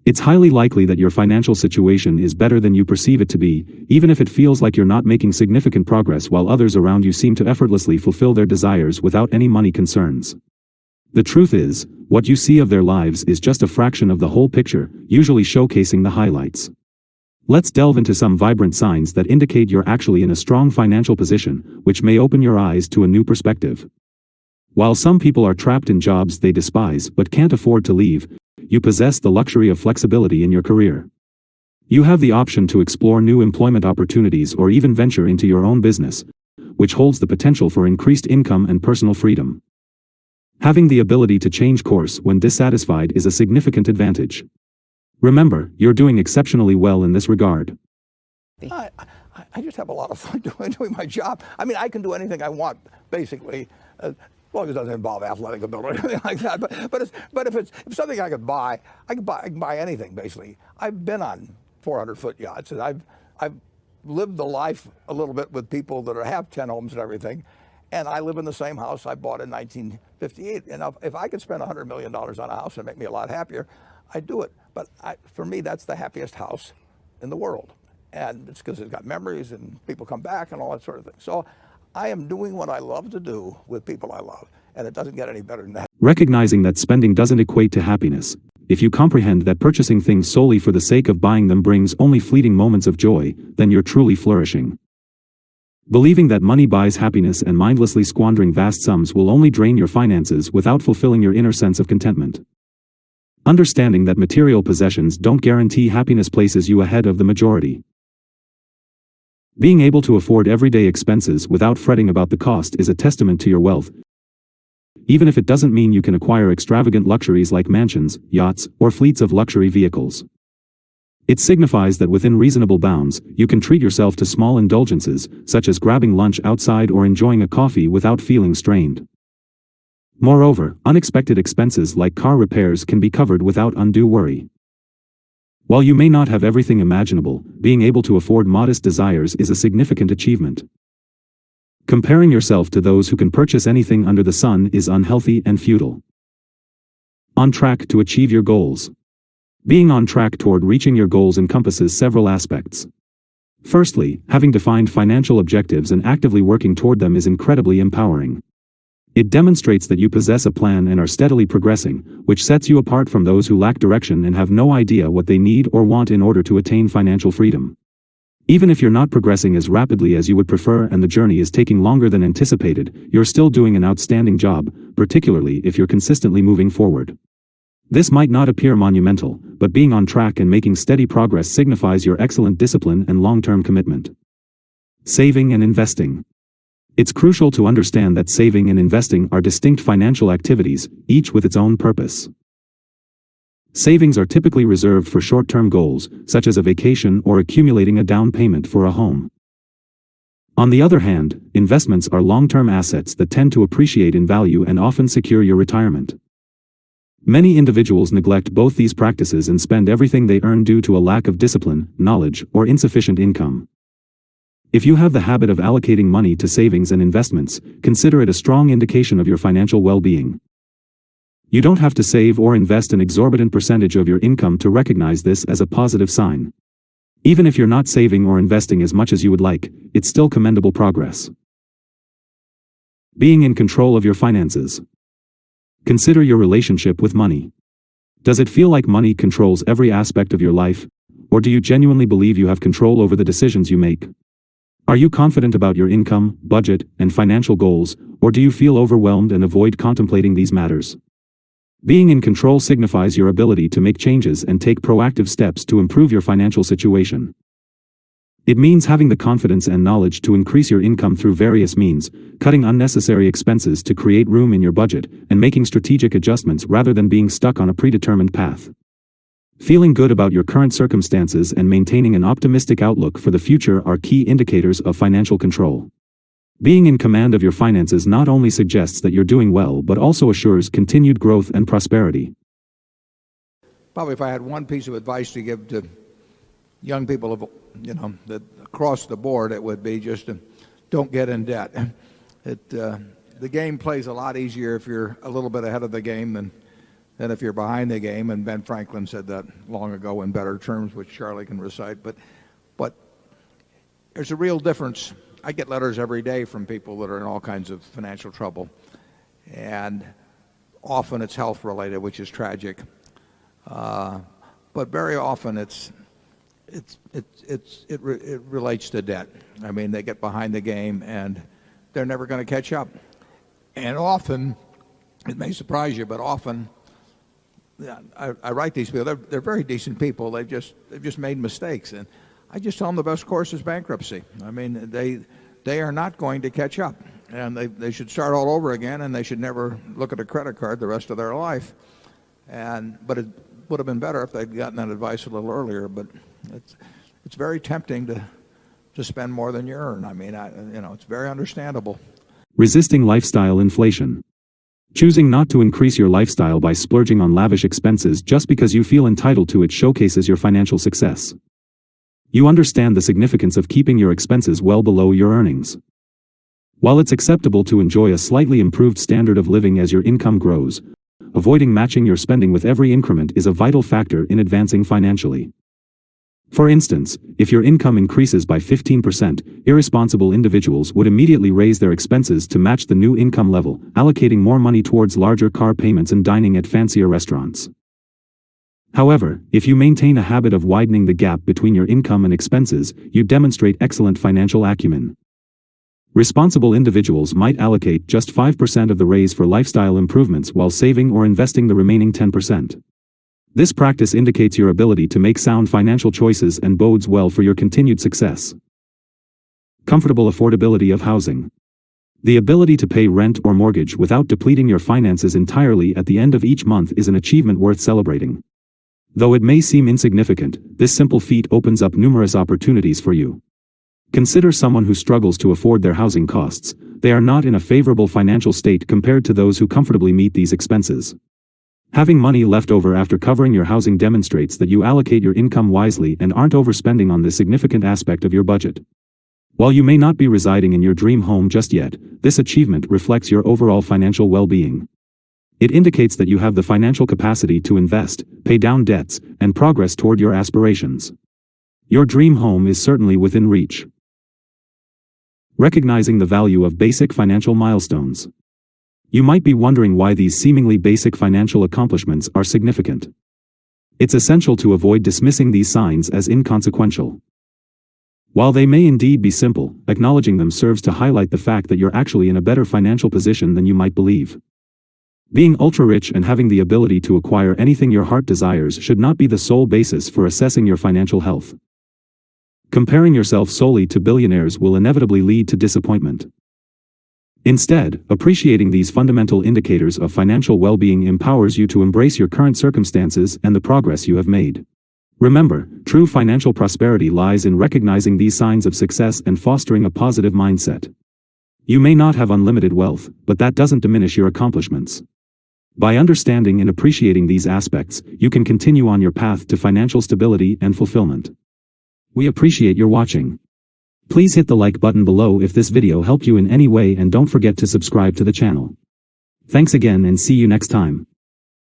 It's highly likely that your financial situation is better than you perceive it to be, even if it feels like you're not making significant progress while others around you seem to effortlessly fulfill their desires without any money concerns. The truth is, what you see of their lives is just a fraction of the whole picture, usually showcasing the highlights. Let's delve into some vibrant signs that indicate you're actually in a strong financial position, which may open your eyes to a new perspective. While some people are trapped in jobs they despise but can't afford to leave, you possess the luxury of flexibility in your career. You have the option to explore new employment opportunities or even venture into your own business, which holds the potential for increased income and personal freedom. Having the ability to change course when dissatisfied is a significant advantage. Remember, you're doing exceptionally well in this regard. I just have a lot of fun doing my job. I mean, I can do anything I want, basically, as long as it doesn't involve athletic ability or anything like that. But if it's something I can buy, I can buy anything, basically. I've been on 400-foot yachts, and I've lived the life a little bit with people that have 10 homes and everything. And I live in the same house I bought in 1958. And if I could spend $100 million on a house and make me a lot happier, I'd do it. But for me, that's the happiest house in the world. And it's because it's got memories and people come back and all that sort of thing. So I am doing what I love to do with people I love. And it doesn't get any better than that. Recognizing that spending doesn't equate to happiness. If you comprehend that purchasing things solely for the sake of buying them brings only fleeting moments of joy, then you're truly flourishing. Believing that money buys happiness and mindlessly squandering vast sums will only drain your finances without fulfilling your inner sense of contentment. Understanding that material possessions don't guarantee happiness places you ahead of the majority. Being able to afford everyday expenses without fretting about the cost is a testament to your wealth, even if it doesn't mean you can acquire extravagant luxuries like mansions, yachts, or fleets of luxury vehicles. It signifies that within reasonable bounds, you can treat yourself to small indulgences, such as grabbing lunch outside or enjoying a coffee without feeling strained. Moreover, unexpected expenses like car repairs can be covered without undue worry. While you may not have everything imaginable, being able to afford modest desires is a significant achievement. Comparing yourself to those who can purchase anything under the sun is unhealthy and futile. On track to achieve your goals. Being on track toward reaching your goals encompasses several aspects. Firstly, having defined financial objectives and actively working toward them is incredibly empowering. It demonstrates that you possess a plan and are steadily progressing, which sets you apart from those who lack direction and have no idea what they need or want in order to attain financial freedom. Even if you're not progressing as rapidly as you would prefer and the journey is taking longer than anticipated, you're still doing an outstanding job, particularly if you're consistently moving forward. This might not appear monumental, but being on track and making steady progress signifies your excellent discipline and long-term commitment. Saving and investing. It's crucial to understand that saving and investing are distinct financial activities, each with its own purpose. Savings are typically reserved for short-term goals, such as a vacation or accumulating a down payment for a home. On the other hand, investments are long-term assets that tend to appreciate in value and often secure your retirement. Many individuals neglect both these practices and spend everything they earn due to a lack of discipline, knowledge, or insufficient income. If you have the habit of allocating money to savings and investments, consider it a strong indication of your financial well-being. You don't have to save or invest an exorbitant percentage of your income to recognize this as a positive sign. Even if you're not saving or investing as much as you would like, it's still commendable progress. Being in control of your finances. Consider your relationship with money. Does it feel like money controls every aspect of your life, or do you genuinely believe you have control over the decisions you make? Are you confident about your income, budget, and financial goals, or do you feel overwhelmed and avoid contemplating these matters? Being in control signifies your ability to make changes and take proactive steps to improve your financial situation. It means having the confidence and knowledge to increase your income through various means, cutting unnecessary expenses to create room in your budget, and making strategic adjustments rather than being stuck on a predetermined path. Feeling good about your current circumstances and maintaining an optimistic outlook for the future are key indicators of financial control. Being in command of your finances not only suggests that you're doing well but also assures continued growth and prosperity. Probably if I had one piece of advice to give to young people, that across the board, it would be just don't get in debt. The game plays a lot easier if you're a little bit ahead of the game than if you're behind the game. And Ben Franklin said that long ago in better terms, which Charlie can recite. But there's a real difference. I get letters every day from people that are in all kinds of financial trouble. And often it's health related, which is tragic. But very often it relates to debt. I mean, they get behind the game and they're never going to catch up. And often, it may surprise you, but often, I write these people. They're very decent people. They've just made mistakes, and I just tell them the best course is bankruptcy. I mean, they are not going to catch up, and they should start all over again, and they should never look at a credit card the rest of their life. But it would have been better if they'd gotten that advice a little earlier. But it's very tempting to spend more than you earn. I mean, it's very understandable. Resisting lifestyle inflation. Choosing not to increase your lifestyle by splurging on lavish expenses just because you feel entitled to it showcases your financial success. You understand the significance of keeping your expenses well below your earnings. While it's acceptable to enjoy a slightly improved standard of living as your income grows, avoiding matching your spending with every increment is a vital factor in advancing financially. For instance, if your income increases by 15%, irresponsible individuals would immediately raise their expenses to match the new income level, allocating more money towards larger car payments and dining at fancier restaurants. However, if you maintain a habit of widening the gap between your income and expenses, you demonstrate excellent financial acumen. Responsible individuals might allocate just 5% of the raise for lifestyle improvements while saving or investing the remaining 10%. This practice indicates your ability to make sound financial choices and bodes well for your continued success. Comfortable affordability of housing. The ability to pay rent or mortgage without depleting your finances entirely at the end of each month is an achievement worth celebrating. Though it may seem insignificant, this simple feat opens up numerous opportunities for you. Consider someone who struggles to afford their housing costs. They are not in a favorable financial state compared to those who comfortably meet these expenses. Having money left over after covering your housing demonstrates that you allocate your income wisely and aren't overspending on this significant aspect of your budget. While you may not be residing in your dream home just yet, this achievement reflects your overall financial well-being. It indicates that you have the financial capacity to invest, pay down debts, and progress toward your aspirations. Your dream home is certainly within reach. Recognizing the value of basic financial milestones. You might be wondering why these seemingly basic financial accomplishments are significant. It's essential to avoid dismissing these signs as inconsequential. While they may indeed be simple, acknowledging them serves to highlight the fact that you're actually in a better financial position than you might believe. Being ultra-rich and having the ability to acquire anything your heart desires should not be the sole basis for assessing your financial health. Comparing yourself solely to billionaires will inevitably lead to disappointment. Instead, appreciating these fundamental indicators of financial well-being empowers you to embrace your current circumstances and the progress you have made. Remember, true financial prosperity lies in recognizing these signs of success and fostering a positive mindset. You may not have unlimited wealth, but that doesn't diminish your accomplishments. By understanding and appreciating these aspects, you can continue on your path to financial stability and fulfillment. We appreciate your watching. Please hit the like button below if this video helped you in any way and don't forget to subscribe to the channel. Thanks again and see you next time.